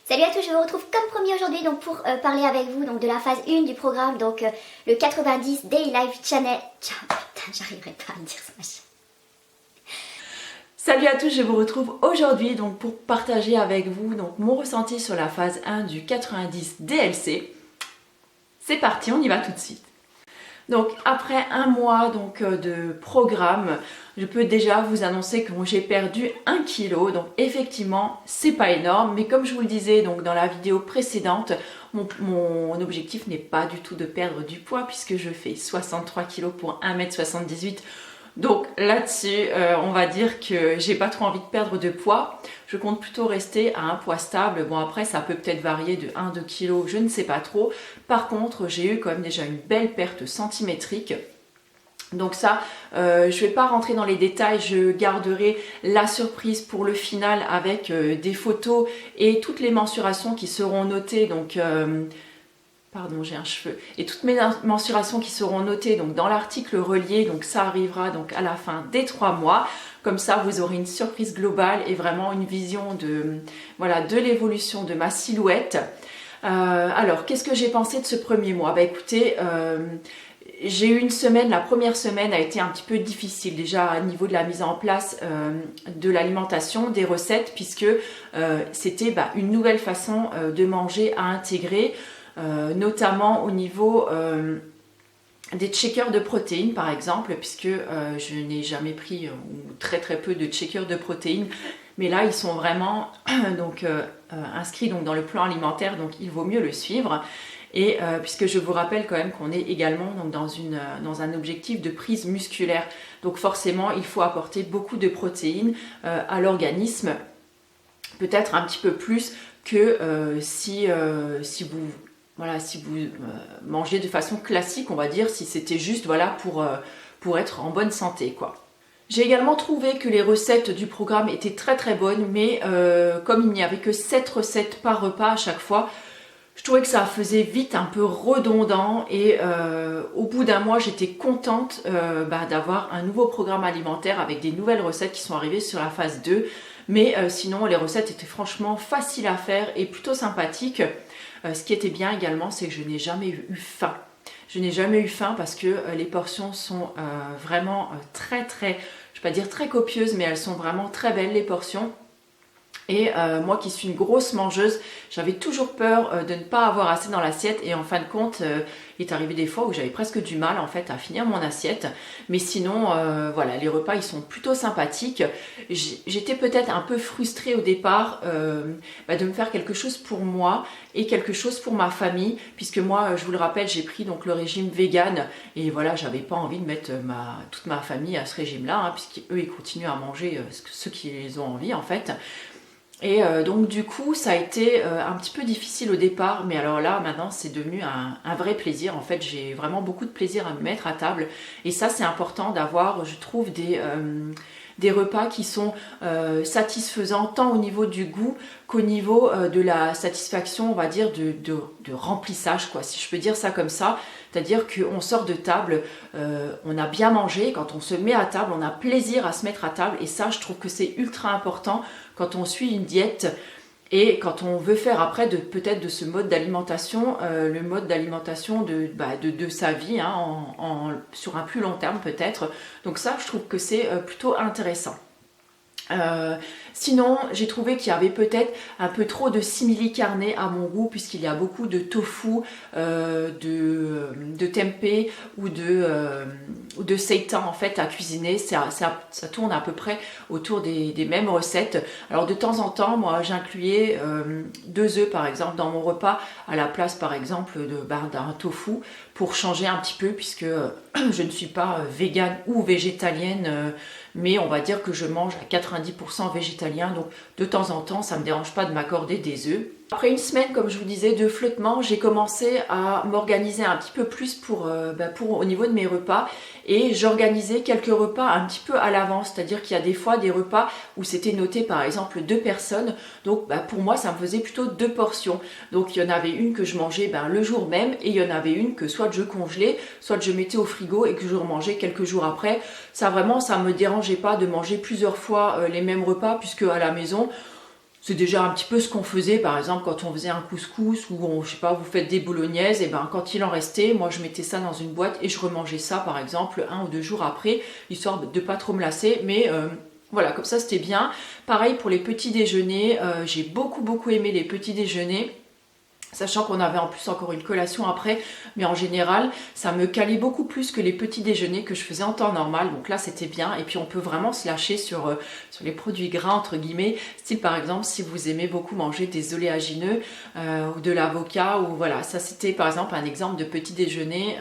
Salut à tous, je vous retrouve comme promis aujourd'hui donc pour parler avec vous donc de la phase 1 du programme, donc le 90 Day Life Channel. Putain, j'arriverai pas à dire ça. Salut à tous, je vous retrouve aujourd'hui donc pour partager avec vous donc mon ressenti sur la phase 1 du 90 DLC. C'est parti, on y va tout de suite. Donc après un mois donc, de programme, je peux déjà vous annoncer que j'ai perdu 1 kg. Donc effectivement, c'est pas énorme, mais comme je vous le disais donc, dans la vidéo précédente, mon objectif n'est pas du tout de perdre du poids puisque je fais 63 kg pour 1m78. Donc là-dessus, on va dire que j'ai pas trop envie de perdre de poids. Je compte plutôt rester à un poids stable. Bon après, ça peut peut-être varier de 1-2 kg, je ne sais pas trop. Par contre, j'ai eu quand même déjà une belle perte centimétrique. Donc ça, je vais pas rentrer dans les détails, je garderai la surprise pour le final avec des photos et toutes les mensurations qui seront notées. Donc pardon, j'ai un cheveu. Et toutes mes mensurations qui seront notées donc, dans l'article relié, donc ça arrivera donc, à la fin des 3 mois. Comme ça, vous aurez une surprise globale et vraiment une vision de, voilà, de l'évolution de ma silhouette. Alors, qu'est-ce que j'ai pensé de ce premier mois? Bah écoutez, j'ai eu une semaine, la première semaine a été un petit peu difficile déjà au niveau de la mise en place de l'alimentation, des recettes, puisque c'était une nouvelle façon de manger à intégrer. Notamment au niveau des checkers de protéines par exemple, puisque je n'ai jamais pris ou très peu de checkers de protéines, mais là ils sont vraiment donc, inscrits donc, dans le plan alimentaire, donc il vaut mieux le suivre. Et puisque je vous rappelle quand même qu'on est également donc, dans un objectif de prise musculaire, donc forcément il faut apporter beaucoup de protéines à l'organisme, peut-être un petit peu plus que si vous mangez de façon classique, on va dire, si c'était juste voilà, pour être en bonne santé, quoi. J'ai également trouvé que les recettes du programme étaient très bonnes, mais comme il n'y avait que 7 recettes par repas à chaque fois, je trouvais que ça faisait vite un peu redondant et au bout d'un mois, j'étais contente d'avoir un nouveau programme alimentaire avec des nouvelles recettes qui sont arrivées sur la phase 2. Mais sinon, les recettes étaient franchement faciles à faire et plutôt sympathiques. Ce qui était bien également, c'est que je n'ai jamais eu faim. Je n'ai jamais eu faim parce que les portions sont vraiment je ne vais pas dire très copieuses, mais elles sont vraiment très belles les portions. Et moi qui suis une grosse mangeuse, j'avais toujours peur de ne pas avoir assez dans l'assiette et en fin de compte, il est arrivé des fois où j'avais presque du mal en fait à finir mon assiette. Mais sinon, voilà, les repas ils sont plutôt sympathiques. J'étais peut-être un peu frustrée au départ de me faire quelque chose pour moi et quelque chose pour ma famille, puisque moi, je vous le rappelle, j'ai pris donc le régime vegan et voilà, j'avais pas envie de mettre toute ma famille à ce régime-là, hein, puisqu'eux ils continuent à manger ce qu'ils ont envie en fait. Et donc du coup ça a été un petit peu difficile au départ, mais alors là maintenant c'est devenu un vrai plaisir. En fait j'ai vraiment beaucoup de plaisir à me mettre à table et ça c'est important d'avoir, je trouve, des repas qui sont satisfaisants tant au niveau du goût qu'au niveau de la satisfaction, on va dire, de remplissage, quoi, si je peux dire ça comme ça. C'est-à-dire qu'on sort de table, on a bien mangé, quand on se met à table, on a plaisir à se mettre à table et ça je trouve que c'est ultra important quand on suit une diète et quand on veut faire après peut-être de ce mode d'alimentation, le mode d'alimentation de sa vie, hein, sur un plus long terme peut-être. Donc ça, je trouve que c'est plutôt intéressant. Sinon, j'ai trouvé qu'il y avait peut-être un peu trop de simili carne à mon goût, puisqu'il y a beaucoup de tofu, de tempeh ou de seitan en fait à cuisiner. Ça tourne à peu près autour des mêmes recettes. Alors de temps en temps, moi j'incluais 2 œufs par exemple dans mon repas à la place par exemple d'un tofu pour changer un petit peu, puisque je ne suis pas végane ou végétalienne, mais on va dire que je mange à 90% végétalien, donc de temps en temps ça ne me dérange pas de m'accorder des œufs. Après une semaine, comme je vous disais, de flottement, j'ai commencé à m'organiser un petit peu plus pour au niveau de mes repas, et j'organisais quelques repas un petit peu à l'avance, c'est-à-dire qu'il y a des fois des repas où c'était noté par exemple 2 personnes, donc pour moi ça me faisait plutôt 2 portions. Donc il y en avait une que je mangeais le jour même et il y en avait une que soit je congelais, soit je mettais au frigo et que je remangeais quelques jours après. Ça vraiment, ça me dérangeait pas de manger plusieurs fois les mêmes repas, puisque à la maison c'est déjà un petit peu ce qu'on faisait, par exemple, quand on faisait un couscous ou je sais pas, vous faites des bolognaises, et ben quand il en restait, moi je mettais ça dans une boîte et je remangeais ça, par exemple, 1 ou 2 jours après, histoire de pas trop me lasser, mais voilà, comme ça c'était bien. Pareil pour les petits déjeuners, j'ai beaucoup aimé les petits déjeuners. Sachant qu'on avait en plus encore une collation après, mais en général, ça me calait beaucoup plus que les petits déjeuners que je faisais en temps normal. Donc là, c'était bien. Et puis, on peut vraiment se lâcher sur les produits gras, entre guillemets. Style, par exemple, si vous aimez beaucoup manger des oléagineux ou de l'avocat. Ou voilà, ça, c'était par exemple un exemple de petit déjeuner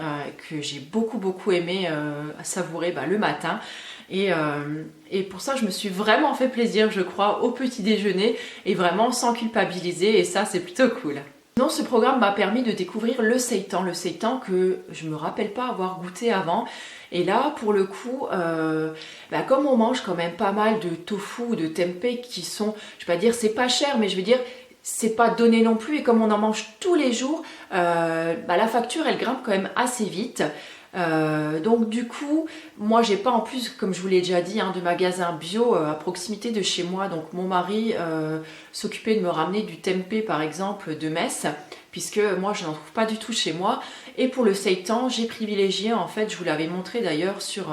que j'ai beaucoup aimé savourer le matin. Et pour ça, je me suis vraiment fait plaisir, je crois, au petit déjeuner. Et vraiment sans culpabiliser. Et ça, c'est plutôt cool. Non, ce programme m'a permis de découvrir le seitan que je me rappelle pas avoir goûté avant. Et là, pour le coup, comme on mange quand même pas mal de tofu ou de tempeh qui sont, je vais pas dire c'est pas cher, mais je veux dire c'est pas donné non plus. Et comme on en mange tous les jours, la facture elle grimpe quand même assez vite. Donc du coup, moi j'ai pas en plus, comme je vous l'ai déjà dit, de magasin bio à proximité de chez moi. Donc mon mari s'occupait de me ramener du tempeh par exemple de Metz, puisque moi je n'en trouve pas du tout chez moi. Et pour le seitan, j'ai privilégié, en fait, je vous l'avais montré d'ailleurs sur,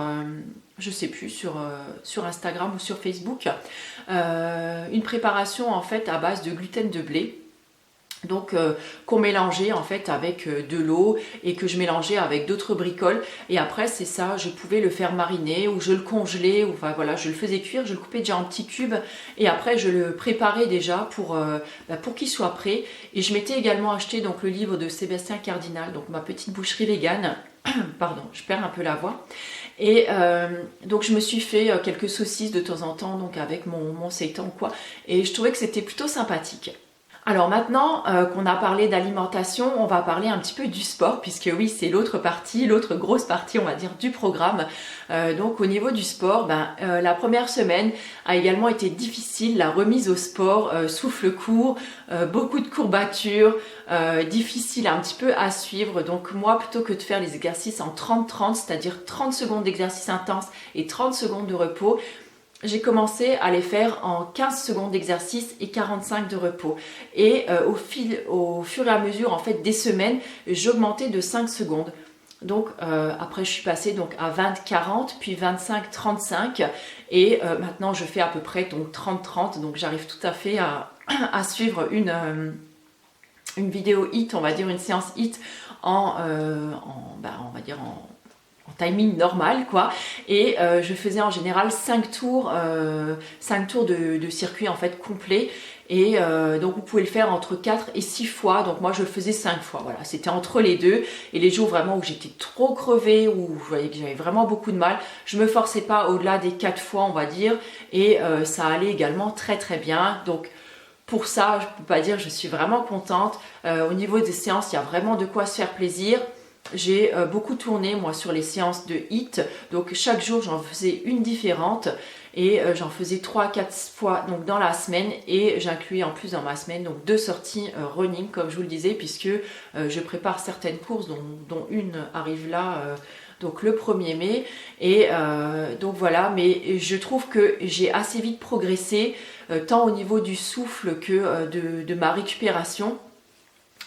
je sais plus, sur Instagram ou sur Facebook, une préparation en fait à base de gluten de blé. Donc qu'on mélangeait en fait avec de l'eau et que je mélangeais avec d'autres bricoles, et après c'est ça, je pouvais le faire mariner ou je le congelais, ou enfin voilà, je le faisais cuire, je le coupais déjà en petits cubes et après je le préparais déjà pour qu'il soit prêt. Et je m'étais également acheté donc le livre de Sébastien Cardinal, donc ma petite boucherie végane. Pardon, je perds un peu la voix. Et donc je me suis fait quelques saucisses de temps en temps, donc avec mon seitan quoi, et je trouvais que c'était plutôt sympathique. Alors maintenant qu'on a parlé d'alimentation, on va parler un petit peu du sport, puisque oui, c'est l'autre grosse partie, on va dire, du programme. Donc au niveau du sport, la première semaine a également été difficile, la remise au sport, souffle court, beaucoup de courbatures, difficile un petit peu à suivre. Donc moi, plutôt que de faire les exercices en 30-30, c'est-à-dire 30 secondes d'exercice intense et 30 secondes de repos, j'ai commencé à les faire en 15 secondes d'exercice et 45 de repos. Et au fur et à mesure en fait des semaines, j'augmentais de 5 secondes. Donc après je suis passée donc à 20-40 puis 25-35 et maintenant je fais à peu près donc 30-30, donc j'arrive tout à fait à suivre une vidéo HIIT, on va dire une séance HIIT on va dire en timing normal quoi, et je faisais en général 5 tours de circuit en fait complet, et donc vous pouvez le faire entre 4 et 6 fois, donc moi je le faisais 5 fois, voilà, c'était entre les deux. Et les jours vraiment où j'étais trop crevée, où je voyais que j'avais vraiment beaucoup de mal, je me forçais pas au-delà des 4 fois on va dire, et ça allait également très bien. Donc pour ça, je peux pas dire, je suis vraiment contente. Au niveau des séances, il y a vraiment de quoi se faire plaisir. J'ai beaucoup tourné moi sur les séances de HIIT, donc chaque jour j'en faisais une différente, et j'en faisais 3-4 fois donc dans la semaine, et j'incluais en plus dans ma semaine donc 2 sorties running comme je vous le disais, puisque je prépare certaines courses dont une arrive là donc le 1er mai, et donc voilà. Mais je trouve que j'ai assez vite progressé tant au niveau du souffle que de ma récupération.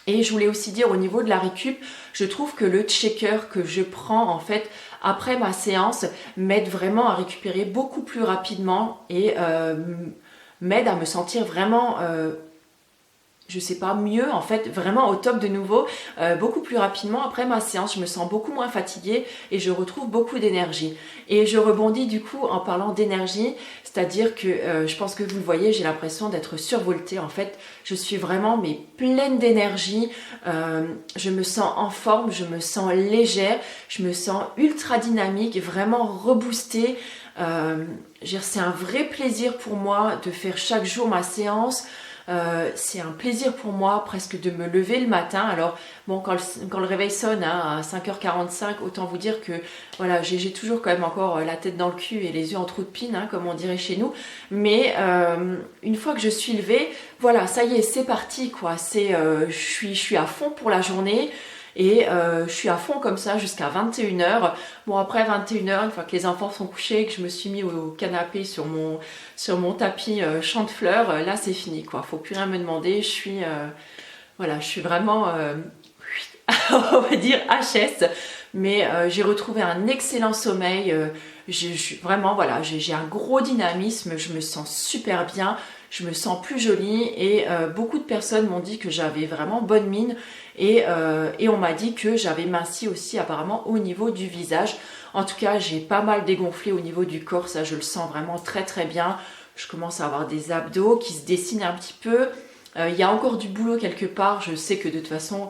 Et je voulais aussi dire au niveau de la récup, je trouve que le checker que je prends en fait après ma séance m'aide vraiment à récupérer beaucoup plus rapidement, et m'aide à me sentir vraiment, je sais pas, mieux en fait, vraiment au top de nouveau, beaucoup plus rapidement après ma séance. Je me sens beaucoup moins fatiguée et je retrouve beaucoup d'énergie. Et je rebondis du coup en parlant d'énergie, c'est-à-dire que je pense que vous le voyez, j'ai l'impression d'être survoltée en fait. Je suis vraiment pleine d'énergie, je me sens en forme, je me sens légère, je me sens ultra dynamique, vraiment reboostée. C'est un vrai plaisir pour moi de faire chaque jour ma séance. C'est un plaisir pour moi presque de me lever le matin. Alors bon, quand le réveil sonne à 5h45, autant vous dire que voilà, j'ai toujours quand même encore la tête dans le cul et les yeux en trou de pine, comme on dirait chez nous. Mais une fois que je suis levée, voilà, ça y est, c'est parti quoi. Je suis à fond pour la journée. et je suis à fond comme ça jusqu'à 21h. Bon, après 21h, une fois que les enfants sont couchés et que je me suis mis au canapé sur mon tapis champ de fleurs, là c'est fini quoi, faut plus rien me demander, voilà, je suis vraiment on va dire HS, mais j'ai retrouvé un excellent sommeil, vraiment voilà, j'ai un gros dynamisme, je me sens super bien, je me sens plus jolie et beaucoup de personnes m'ont dit que j'avais vraiment bonne mine et on m'a dit que j'avais minci aussi apparemment au niveau du visage. En tout cas, j'ai pas mal dégonflé au niveau du corps, ça je le sens vraiment très très bien. Je commence à avoir des abdos qui se dessinent un petit peu. Il y a encore du boulot quelque part, je sais que de toute façon,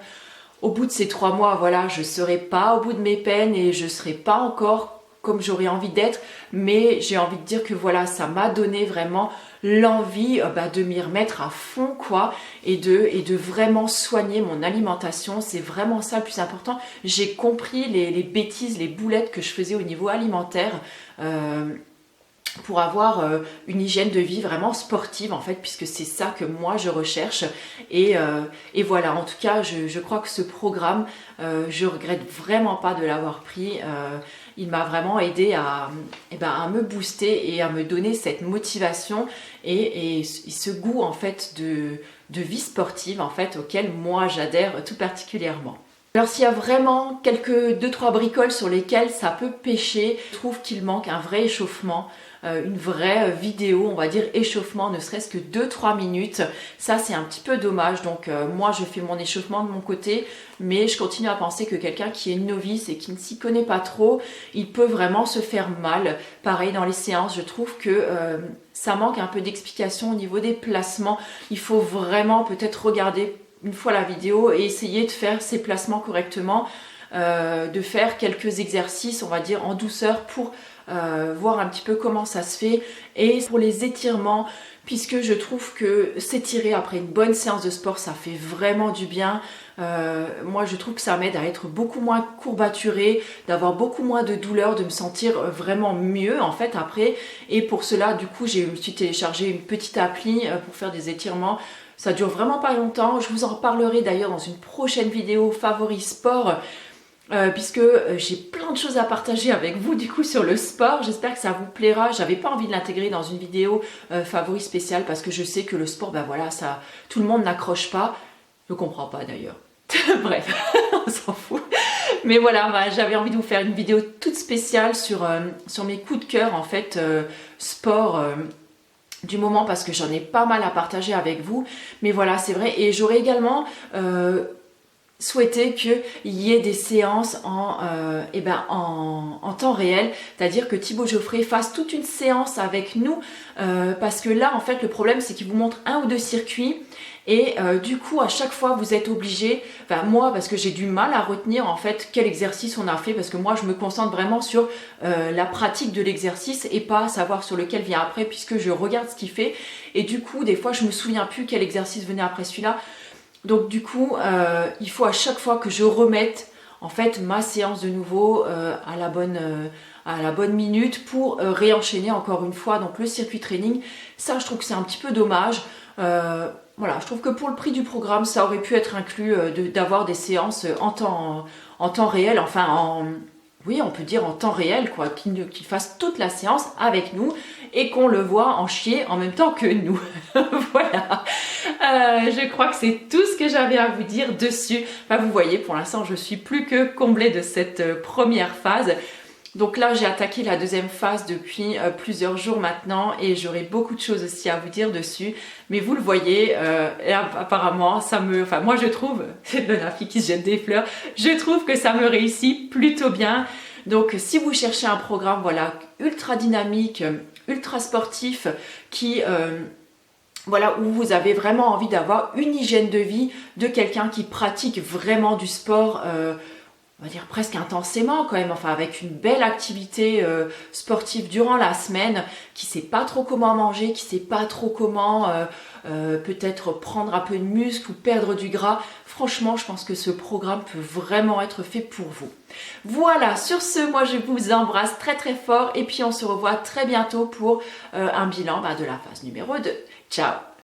au bout de ces 3 mois, voilà, je ne serai pas au bout de mes peines et je ne serai pas encore comme j'aurais envie d'être, mais j'ai envie de dire que voilà, ça m'a donné vraiment l'envie de m'y remettre à fond quoi, et de vraiment soigner mon alimentation. C'est vraiment ça le plus important. J'ai compris les bêtises, les boulettes que je faisais au niveau alimentaire, pour avoir une hygiène de vie vraiment sportive en fait, puisque c'est ça que moi je recherche et voilà, en tout cas je crois que ce programme, je regrette vraiment pas de l'avoir pris. Il m'a vraiment aidé à me booster et à me donner cette motivation et ce goût en fait de vie sportive en fait, auquel moi j'adhère tout particulièrement. Alors s'il y a vraiment quelques 2-3 bricoles sur lesquelles ça peut pêcher, je trouve qu'il manque un vrai échauffement, une vraie vidéo, on va dire échauffement, ne serait-ce que 2-3 minutes. Ça c'est un petit peu dommage, donc moi je fais mon échauffement de mon côté, mais je continue à penser que quelqu'un qui est novice et qui ne s'y connaît pas trop, il peut vraiment se faire mal. Pareil dans les séances, je trouve que ça manque un peu d'explication au niveau des placements. Il faut vraiment peut-être regarder une fois la vidéo et essayer de faire ces placements correctement, de faire quelques exercices on va dire en douceur pour voir un petit peu comment ça se fait, et pour les étirements, puisque je trouve que s'étirer après une bonne séance de sport ça fait vraiment du bien. Moi je trouve que ça m'aide à être beaucoup moins courbaturée, d'avoir beaucoup moins de douleur, de me sentir vraiment mieux en fait après, et pour cela du coup je me suis téléchargé une petite appli pour faire des étirements. Ça dure vraiment pas longtemps, je vous en reparlerai d'ailleurs dans une prochaine vidéo favori sport, puisque j'ai plein de choses à partager avec vous du coup sur le sport. J'espère que ça vous plaira. J'avais pas envie de l'intégrer dans une vidéo favori spéciale parce que je sais que le sport, voilà, ça, tout le monde n'accroche pas. Je comprends pas d'ailleurs. Bref, on s'en fout. Mais voilà, j'avais envie de vous faire une vidéo toute spéciale sur mes coups de cœur en fait, sport du moment, parce que j'en ai pas mal à partager avec vous. Mais voilà, c'est vrai. Et j'aurais également souhaité qu'il y ait des séances en temps réel, c'est-à-dire que Thibaut Geoffrey fasse toute une séance avec nous, parce que là en fait le problème c'est qu'il vous montre 1 ou 2 circuits et du coup à chaque fois vous êtes obligé, moi parce que j'ai du mal à retenir en fait quel exercice on a fait, parce que moi je me concentre vraiment sur la pratique de l'exercice et pas savoir sur lequel vient après, puisque je regarde ce qu'il fait et du coup des fois je me souviens plus quel exercice venait après celui-là. Donc du coup, il faut à chaque fois que je remette en fait ma séance de nouveau à la bonne minute pour réenchaîner encore une fois donc le circuit training. Ça, je trouve que c'est un petit peu dommage. Voilà, je trouve que pour le prix du programme, ça aurait pu être inclus d'avoir des séances en temps réel, enfin oui, on peut dire en temps réel, quoi, qu'il fasse toute la séance avec nous et qu'on le voit en chier en même temps que nous. Voilà. Je crois que c'est tout ce que j'avais à vous dire dessus. Vous voyez, pour l'instant, je suis plus que comblée de cette première phase. Donc là, j'ai attaqué la deuxième phase depuis plusieurs jours maintenant et j'aurai beaucoup de choses aussi à vous dire dessus. Mais vous le voyez, apparemment, moi je trouve, c'est la fille qui se jette des fleurs, je trouve que ça me réussit plutôt bien. Donc si vous cherchez un programme voilà, ultra dynamique, ultra sportif, qui... où vous avez vraiment envie d'avoir une hygiène de vie de quelqu'un qui pratique vraiment du sport, on va dire presque intensément quand même, avec une belle activité sportive durant la semaine, qui sait pas trop comment manger, qui sait pas trop comment peut-être prendre un peu de muscle ou perdre du gras. Franchement, je pense que ce programme peut vraiment être fait pour vous. Voilà, sur ce, moi je vous embrasse très très fort et puis on se revoit très bientôt pour un bilan de la phase numéro 2. Ciao!